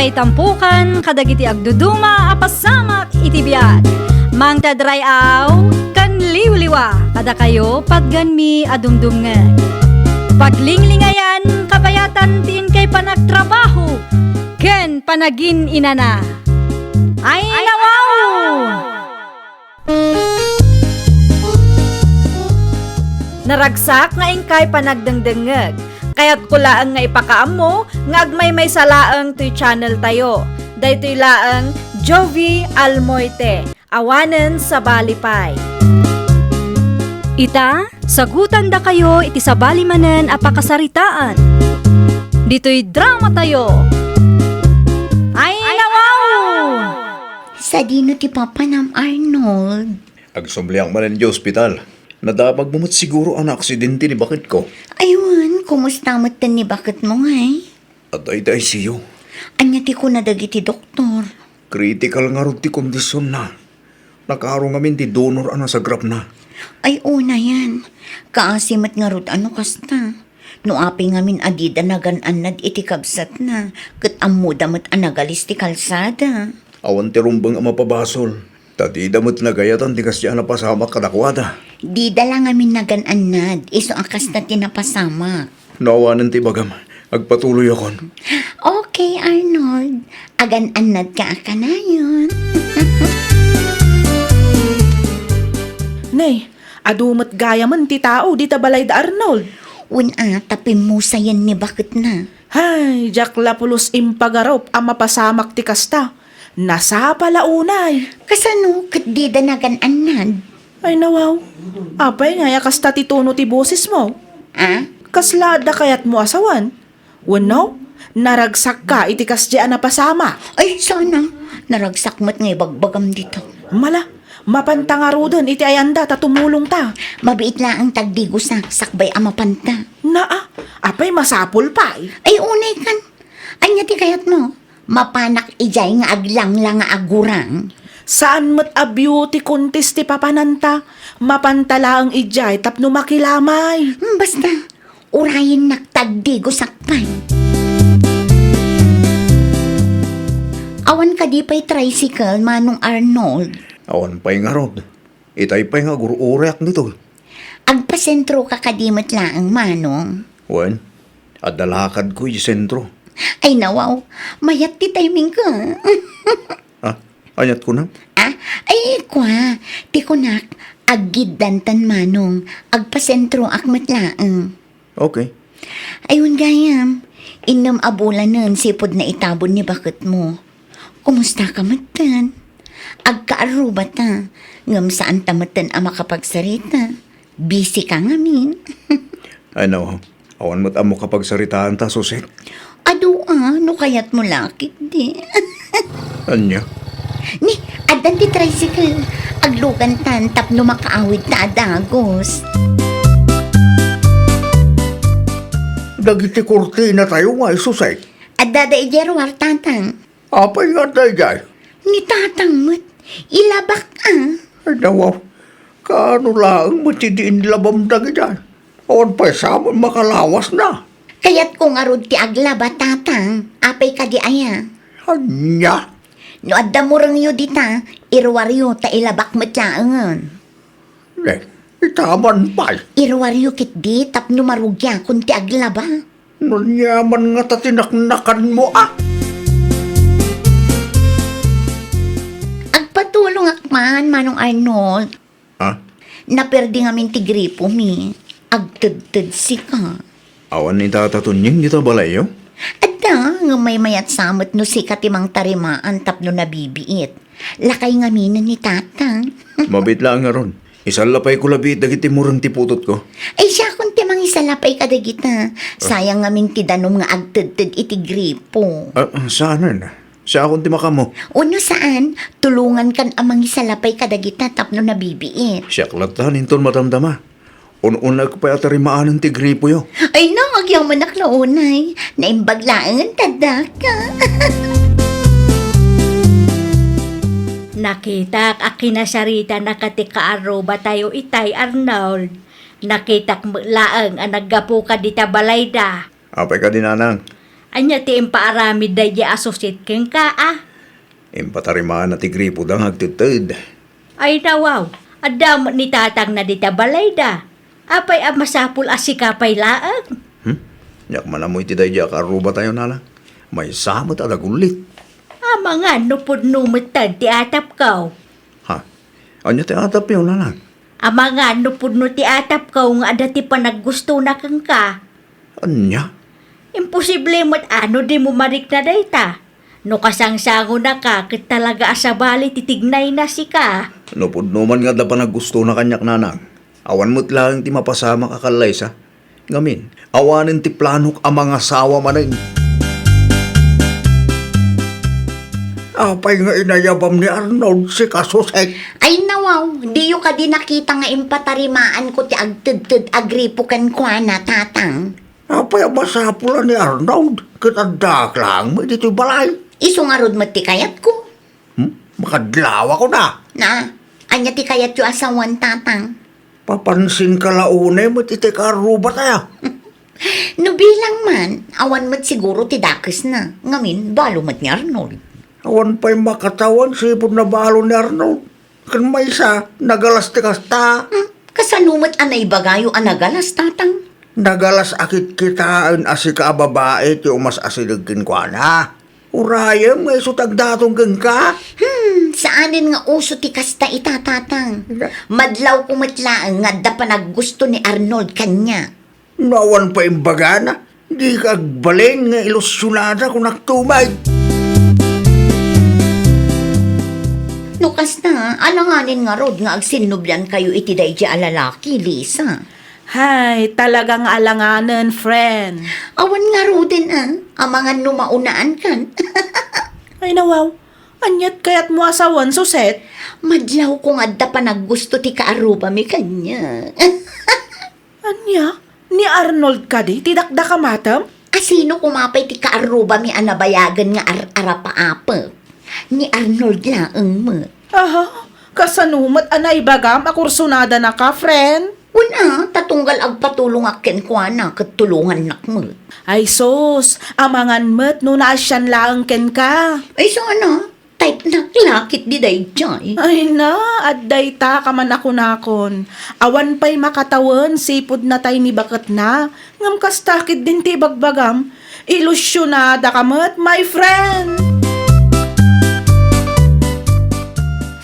kay tampukan kadagiti agduduma apasamak iti biag. Mang tadrayaw kan liwliwa kada kayo padganmi adumdumngen. Paglinglingayan kabayatan tiin kay panagtrabaho ken panagin inana. Ay nawaw! Naragsak nga ingkay panagdengdengeg. Kaya't kulaang nga ipakaam mo, nga agmay may salaang to'y channel tayo. Daytoy laang Jovi Almoite, awanen sa balipay. Ita, sagutan da kayo iti sa balimanen apakasaritaan. Dito'y drama tayo. Ay nawaw! Sa dino ti Papa Nam Arnold. Agsumliang manan di ospital. Nadabag mo siguro ang aksidente ni bakit ko. Ayun, kumusta mo't ni bakit mo ngay? At ay siyo. Anya ti ko nadagiti doktor. Critical nga rin ti kondisyon na. Nakaharong amin ti donor ana sa grap na. Ay una yan. Kaasimat nga rod ano kasta. No api ngamin adida nagananad iti kabsat na. Kat amudamat anagalis ti kalsada. Awan ti rumbang ang mapabasol. Tati damot na gayatan di kasya na pasamak kadakwada. Di dala ngamin nagananad. Iso akas na tinapasamak. Naawanan ti bagam. Agpatuloy akon. Okay, Arnold. Agan-anad ka na yun. Nay, adumat gaya man ti tao di tabalay da Arnold. Una, tapim mo sayan ni bakit na. Hay, jak lapulos impagarop ang mapasamak ti kasta. Nasa pala unay. Kasano, kat di da nagananad. Ay nawaw, apay nga kasta ti tono ti boses mo. Ah? Kaslada kayat mo asawan. Wano, naragsak ka iti kasya na pasama. Ay, sana. Naragsak mo't ngay bagbagam dito. Mala, mapantangarudan iti ayanda ta tumulong ta. Mabiit lang ang tagdigo sa sakbay amapanta. Naa, apay masapul pa eh. Ay, unay kan. Anya ti kayat mo. Mapanak ijay nga aglang lang nga agurang. Saan mo't a beauty contest ti papananta? Mapantala ang ijay tapno makilamay. Basta, urayin nagtagdigo sakpan. Awan ka di pa'y tricycle, Manong Arnold. Awan pa'y nga rod. Itay pa'y nga gurureak nito. Agpasentro ka kadimot lang, Manong. Wen, adalakad ko yung sentro. Ay nawaw, mayat ti timing ka. Anyat ko na. Ay kwa, ti kunak, aggidantan Manong, agpasentro akmat laang. Okay. Ayun gayam, inam abulan nun sipod na itabon ni bakit mo. Kumusta ka matan? Agkaaruba ta, ngam saan tamatan ang makapagsarita. Busy ka ngamin. Ay no, awan mo't amo kapag saritaan ta, Suset. Ado no kayat mo lakit di. Anya? Ni, adan ti tricycle, aglugan tan tapno makaawid na adagos. Dagiti kurtina tayo nga, Suset. Adada ijerwar tatang. Apay nga tayo gay. Ni tatang mo't, ilabak Ay nawaw, kaano lang matidiin labam dagi dyan. Awan pa'y samon makalawas na. Kaya't kung arod ti aglaba tatang, apay ka di aya. Anya? No adda mo rang yu dita, irwaryo ta ilabak matyaangan. Itaman pa'y. Irwaryo kit di tapno marugya kung ti aglaba. Nunyaman nga tatinaknakan mo Agpatulong akman, Manong Arnold. Ha? Naperdi ngamin ti gripo mi. Agtudtud si ka. Awan ni tatatunying dito balayo? Adda, nga may mayat samot no si katimang tarimaan tapno nabibiit. Lakay ngaminan ni tatang. Mabit lang nga ron. Isalapay ko labit dagiti murang tiputot ko. Ay siya kung timang isalapay kadagita. Sayang ngamin ti danom nga agtudtud iti gripo. Saan na? Siya akong timaka mo. Uno saan, tulungan kan amang isalapay kadagita tapno nabibiit. Siya klatan inton matamdama. Un-una ko pa atarimaan ng tigripo yo. Ay nang, agyaw manak na unay. Naimbaglaan tadaka. Nakitak akinasarita nakatikaaro ba tayo itay Arnold. Nakitak laang ang naggapu ka dita balayda. Apay ka din anang. Anya ti impaaramid day di associate keng ka Impatarimaan na ti gripo dang hagtutod. Ay nawaw, adam ni tatang na dita balay da. Apay masapul asikapay laang. Yak man amoy ti day akaruba tayo na lang. May samot at agulit. Mga nupod numutad ti atap kaw. Ha? Anya ti atap yun na lang. Mga nupod no ti atap kaw nga dati pa naggusto na kang ka. Anya? Imposible mo't ano di mo marik na dayta. No kasangsango na ka, kat talaga asabali titignay na si ka. Nupod naman nga da pa naggusto na kanyak nanang. Awan mo't lang ti mapasama kakalay sa. Ngamin, awanin ti planok ang mga sawa maning. Apay nga inayabam ni Arnold si Kasusek. Ay nawaw, di yung ka di nakita nga impatarimaan ko ti agtid-tid agripo kan kwa na tatang. Apay ang masapula ni Arnold. Kitadak lang mo dito balay. Iso nga rod ti kayat ko. Makadlawa ko na. Na, anya ti kayat yung asawan tatang. Papansin ka launay mo iti karuba tayo. No bilang man, awan mat siguro ti dakes na. Ngamin, balo mat ni Arnold. Awan pa'y makatawan sipod na balo ni Arnold. Kan may isa, nagalas ti kasta. Kasanumat anay bagayo anagalas tatang. Nagalas akit kitaan asi ka babae ti umas asidagkin kwa na. Urayam nga isutag datong kang ka. Saanin nga uso ti kasta itatatang. Madlaw kumatlaang nga da pa naggusto ni Arnold kanya. Nawan pa imbaga na. Di ka agbalin nga ilusyonada kung nagtumay. Nukas na, alanganin nga rod nga agsinubyan kayo iti daydi alalaki, Lisa. Hay, talagang alanganan, friend. Awan nga rodin ang mga numaunaan kan. Ay nawaw, anyat kayat mo asawan, Suset? Madlaw ko nga da pa naggusto ti kaaruba mi kanya. Anya? Ni Arnold ka di? Tidakda ka matam? Asino kumapay ti kaaruba mi anabayagan nga arapa-apa. Ni Arnold laang mo. Aha, kasanumat anay bagam akursunada na ka, friend. Una, tatunggal agpatulong akin ko na katulungan nak mo. Ay sos, amangan met no naasyan lang ken ka. Ay so ano, type na lakit di day jay. Ay na, adday ta ka man ako nakon. Awan pa'y makatawan, sipod na tay ni bakat na. Ngam kastakid din ti bagbagam. Ilusyonada ka met, my friend.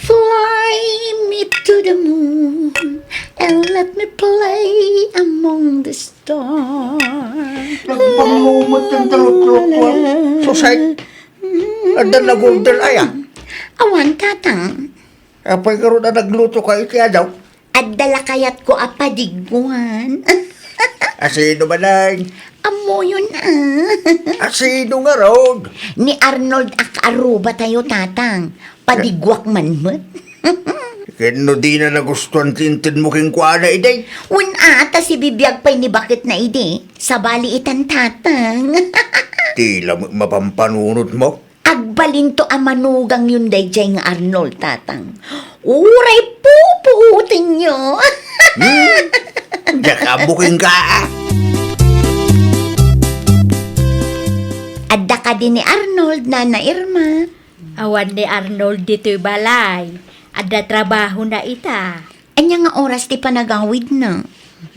Fly me to the moon and let me play among the stars. Nagpangumot yung talot-talot. Susay, ada na golden aya. Awan tatang, Apay karoon na nagluto ka iti daw. at dala kayat ko apadiguan. Asino ba lang? Amo yun Asino nga road? Ni Arnold akaruba tayo tatang. Padigwak man mo. Kano di na nagustuhan tintin mo king kwa na iday? Ata si bibiyag pa'y ni bakit na ide. Sa baliitan tatang. Tila mo mapampanunod mo. Agbalin to ang manugang yun dayjay nga Arnold tatang. Uray pupuutin nyo. Dakabuking ka. Adda ka din ni Arnold, Nana Irma. Awan ni Arnold dito'y balay. Ada trabaho na ita. Anya nga oras ti panagawid na.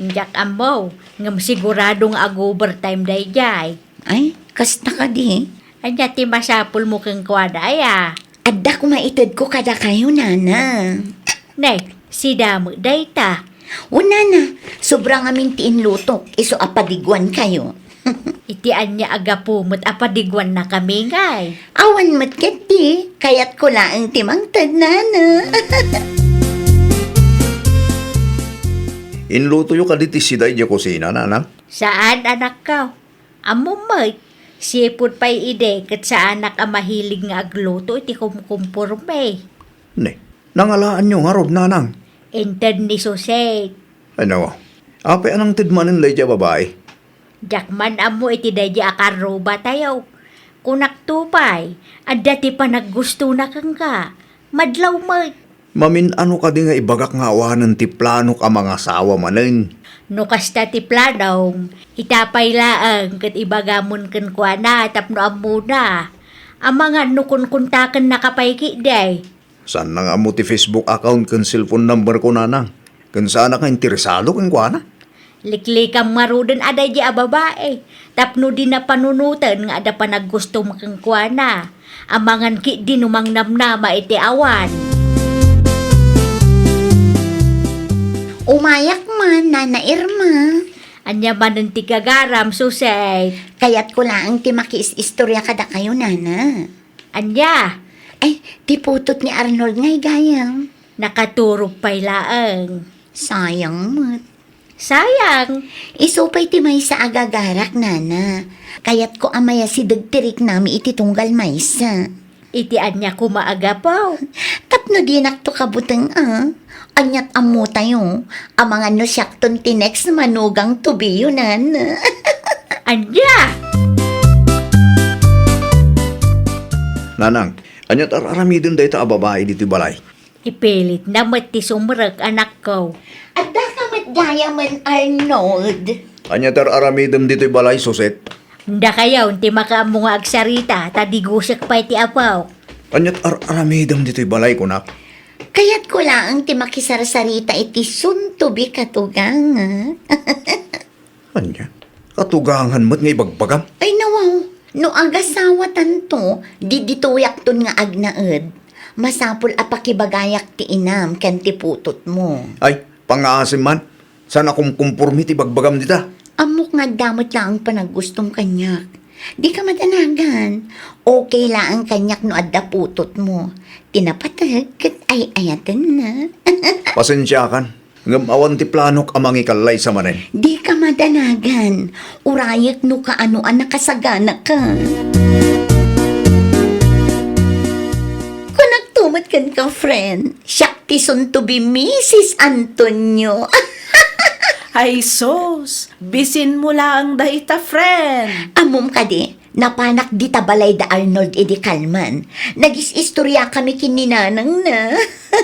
Njak ambaw, ngam siguradong ag-overtime day jay. Ay, kasta ka di. Anya ti masapul mo kang kwadaya. Adda ko maitid ko kada kayo, Nana. Nay, si damo day ta. Una na, sobrang aming tiinlutok. Iso apadiguan kayo. Itian niya aga pumot apadigwan na kami ngay. Awan matket di, kayat ko laang timangtad, Nana. Inluto yung kaditi siday di kusina, nanang. Saan anak ka? Amumay. Sipod pa'y ide kat sa anak ang mahilig nga agluto iti kumkumpurme. Ne, nangalaan nyo nga rob, nanang. Entered ni Susay. Ano, apay anang tidmanin lay dya babae. Jakman amo iti dahi akaroba tayo. Kunak tupay, adda ti pa naggusto na kang ka. Madlaw mo. Mamin ano ka di nga ibagak nga awanan ti planok ang mga sawa manin. No kasta ti planong, itapay laang kat ibagamon kan kwa na tapno amuna. Amangan no kun kuntakan nakapayki day. Saan na nga mo ti Facebook account kan cellphone number ko nanang? Kan sana ka interesado kan kwa na? Liklikang marudan aday di ababae. Tapno di na panunutan nga ada pa naggusto makang kwa na. Amangan ki di numang namnama iti awan. Umayak man, Nana Irma. Anya man ng tigagaram susay. Kaya't ko lang ti makis-istorya kada kayo, Nana. Anya, Ay, ti putot ni Arnold ngay gayang. nakaturog pa'y laang. Sayang mat. Sayang, Isupay ti may sa agagarak, Nana. Kaya't ko amaya si dagtirik nami iti tunggal maysa. iti anya kumaaga po. Tapno di nakto kabutang Anyat amo tayo. Amangan no syakton ti next manugang tubiyo, Nana. Anya, Nanang, anyat aramidin day ta babae dito balay. ipilit na mati sumrag anak ko. At dakamat gaya man, Arnold. Anyat aramidin dito balay suset. Nda kayaw, ti makaamo nga agsarita, tadigusak pa iti apaw. Anyat aramidin dito balay ko na. Kaya't ko lang ti makisarsarita iti suntubi katugang. Anya, katugangan mo't nga ibagbagam. Ay nawaw, no agasawa tanto, di dituyak ton nga agnaed. Masapul apakibagayak ti inam kan ti putot mo. Ay, pangasim man. Sana kung kumpurmi ti bagbagam dita. Amok nga damot lang ang panaggustong kanyak. Di ka madanagan. Okay lang ang kanyak no adda putot mo. Tinapatag kat ay ayatan na. Pasensya kan. Ngamawan ti planok amang ikalay sa manen. Di ka madanagan. Urayak no kaanoan nakasagana ka. Kung nagtumat kan ka, friend, siyak ti son to be Mrs. Antonio. Ay sos, bisin mo lang dahita friend. Amom ka di, napanak di tabalay da Arnold edi Kalman. Nagis-istorya kami kininanang na.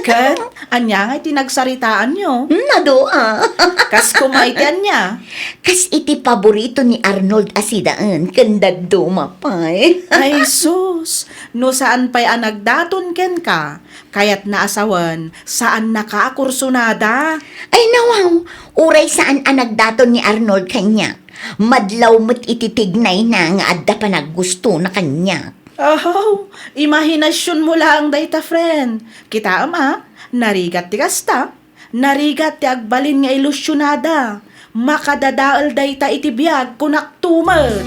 Kat, anya nga tinagsaritaan nyo. Nadoa. Kas kumaitian niya. Kas iti paborito ni Arnold asidaan, kandag dumapay. Ay sus, no saan pa'y anagdaton ken ka? Kayat naasawan, saan nakaakursunada? Ay nawaw, uray saan anagdaton ni Arnold kanya. Madlaw mo't ititignay na nga adda pa naggusto na kanya. Oh, imahinasyon mo lang dayta friend. Kita ama, narigat ti kasta. Narigat ti agbalin nga ilusyonada. Makadadaal dayta iti biyag kunak tumet.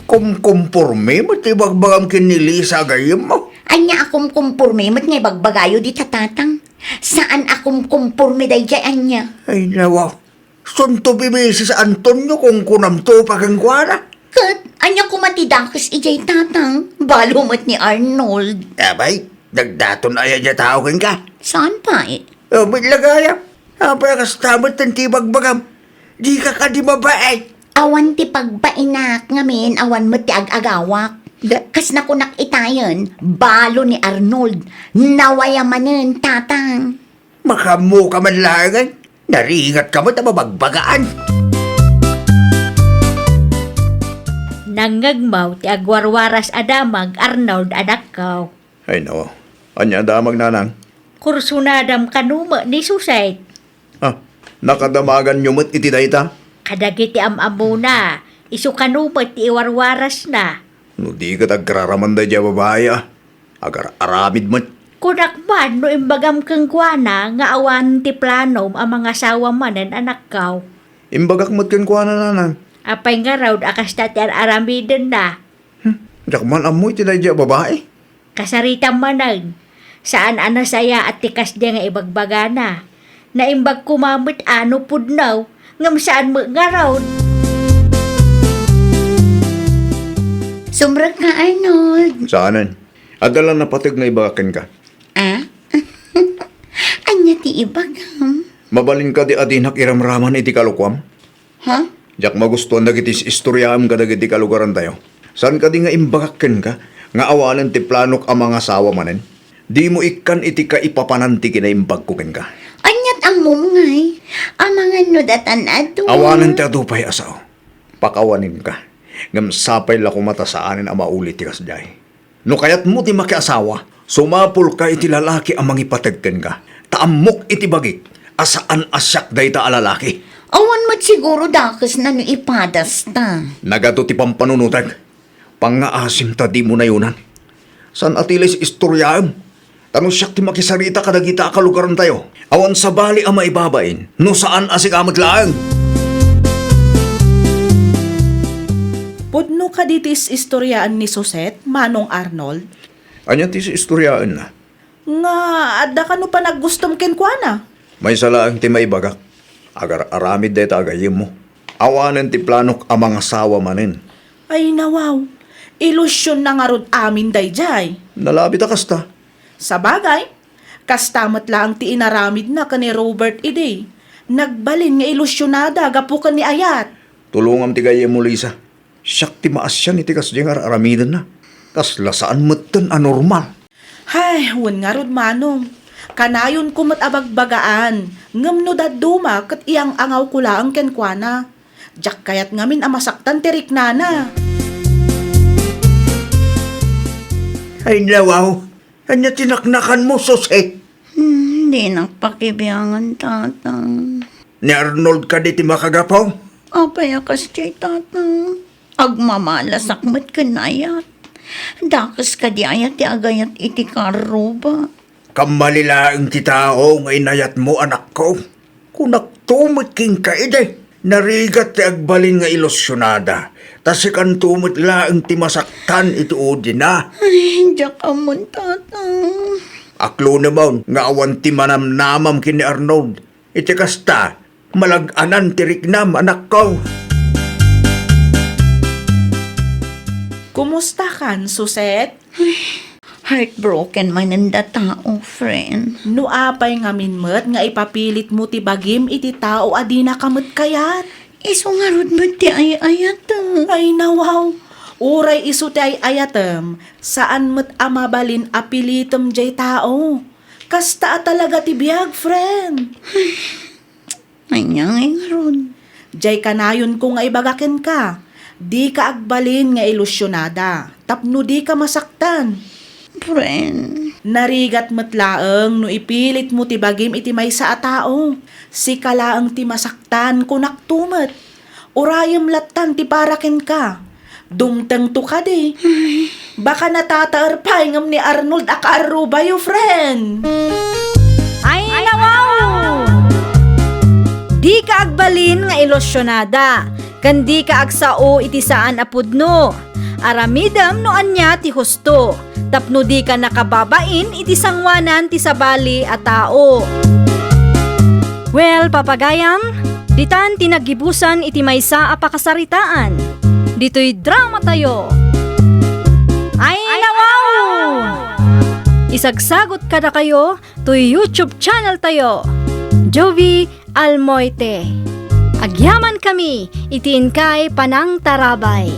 Kumpurmi mo't ibagbagam kinilisa gayam mo. Anya akom kumpurmi mo't ngay bagbagayo di tatatang. Saan akom kumpurmi day jay anya? Ay nawa. Sunto bibisi sa Antonio kung kunamto pa kang kuwana. Kat, anya kumatidakis ijay tatang. Balo mo't ni Arnold. Abay, nagdaton ayan niya tao kang ka. Saan pa eh? Abay lagaya. Abay kastamot ng tibagbagam. Di ka ka di babae. Awan ti pagbainak ngamin, awan mo ti ag-agawak. Kas nakunak itayon, balo ni Arnold. Nawayamanen, tatang. Makamu ka man langan. Naringat ka mo na mabagbagaan. Nangagmaw ti agwarwaras adamag Arnold anak ko. Ay nawa. Anya damag nanang. Kursunadam kanuma ni Susay. Ah, nakadamagan nyo mo't iti dayta. Kadagiti am-amo na. Isu kanuma ti iwarwaras na. No di ka tagkararaman da dya babae ah. Agar aramid mo't. Kunak man no imbagam kang kuana nga awan ti planom ang mga asawa manen anak ko. Imbagak mo't kan kuha na nanang. Apay nga raw akas tati aramiden na. Yak man amoy iti dayta babae. Kasarita manang. Saan anasaya at tikas diya nga ibagbagana. Naimbag kumamit ano pudnaw. Ngam saan mo nga raw. Sumrag ka, Arnold. Saanan? Adala na patig na ibagakin ka. Ah? Anya ti ibagam. Mabalin ka di adinak iramraman iti kalukwam. Ha? Jak magustuhan dagitis istoryaam ka dagiti kalugaran tayo. Saan ka di nga imbagakin ka? Nga awalan ti planok ang mga asawa manen. Di mo ikan iti ka ipapananti kinaimbag kukin ka. Anyat Amom ngay, amangan no datan ato. Awanan ti adupay asaw. Pakawanin ka. Ngam sapay la kumata sa anin ang maulit ti kasday. No kayat mo ti makiasawa, sumapul ka iti lalaki ang mangipatagken ka. Taamok iti bagik, asaan asyak day ta alalaki. Awan mat siguro dakas na no ipadas ta. Nagato ti pampanunutag. Pangaasim ta di mo na yunan. San atilis istoryaam? Tanong siyak ti makisarita kadagita kalugaran tayo. Awan sa bali ang maibabain. No saan asikamat lang? Pudno ka ditis istoryaan ni Suset, Manong Arnold? Anya ti istoryaan na. Nga, adda ka no pa naggustom ken kuana. May salaang ti maibagak. Agar aramid day tagayim mo. Awanan ti planok ang mga sawa manin. Ay nawaw, ilusyon na nga rod amin dayjay. Nalabit a kasta. Sa bagay, kastamat lang ti inaramid na ka ni Robert Ide. Nagbalin nga ilusyonada gapukan ni Ayat. Tulungam ti gayim mo, Lisa. Siyak ti maas yan iti kasdyang aramidan na. Kas lasaan matan anormal. Hay, wan nga rod manong. Kanayon kumat abagbagaan. Ngam no daduma kat iyang angaw kula ang kenkwana. Jak kayat ngamin amasaktan tirik nana. Ay nawaw. Anya tinaknakan mo, Sose. Hindi nagpakibiyangan tatang. Ni Arnold ka di ti makagapaw. Apayakas jay tatang. Agmamalas akmat kanayat. Dakas ka di ayat ti agayat iti karuba. Kamalilaang ti tao nga inayat mo, anak ko. Kunak tumit king kaide. Narigat ti agbalin nga ilusyonada. Tasikan tumit laang ti masaktan iti udi na. Ay, diyak amon tatang. Aklo naman nga awan ti manamnamam kini Arnold. Iti kasta, malag-anan ti riknam, anak ko. Kumusta kan, Suset? Heartbroken man ang tao, friend. No apay ngamin met nga ipapilit mo ti bagim iti tao adi na kamot kayat. Iso nga rod mo ti ayat. Ay nawaw, uray iso ti ay ayatem, saan met amabalin apilitem jay tao. Kasta talaga ti biyag, friend. Ay nga rod. Jay kanayon ko nga ibagaken ka. Di ka agbalin nga ilusyonada, tapno di ka masaktan. Friend. Narigat matlaeng no ipilit mo ti bagim iti maysa a tao. Si kalaang ti masaktan kunak tumet. Urayam latan ti paraken ka. Dumteng to ka di. Baka natataar pa ngam ni Arnold akaaruba yo, friend. Ay, nawaw! Di ka agbalin nga ilusyonada. Kandi ka agsao iti saan apudno. Aramidam no anya ti husto. Tapno di ka nakababain iti sangwanan ti sabali a tao. Well, papagayam, ditan tinagibusan iti maysa a pakasaritaan. Dito'y drama tayo. Ay, nawaw! Isagsagot kada kayo to YouTube channel tayo. Jovi Almoite. Agyaman kami, itiin kay Panang Tarabay.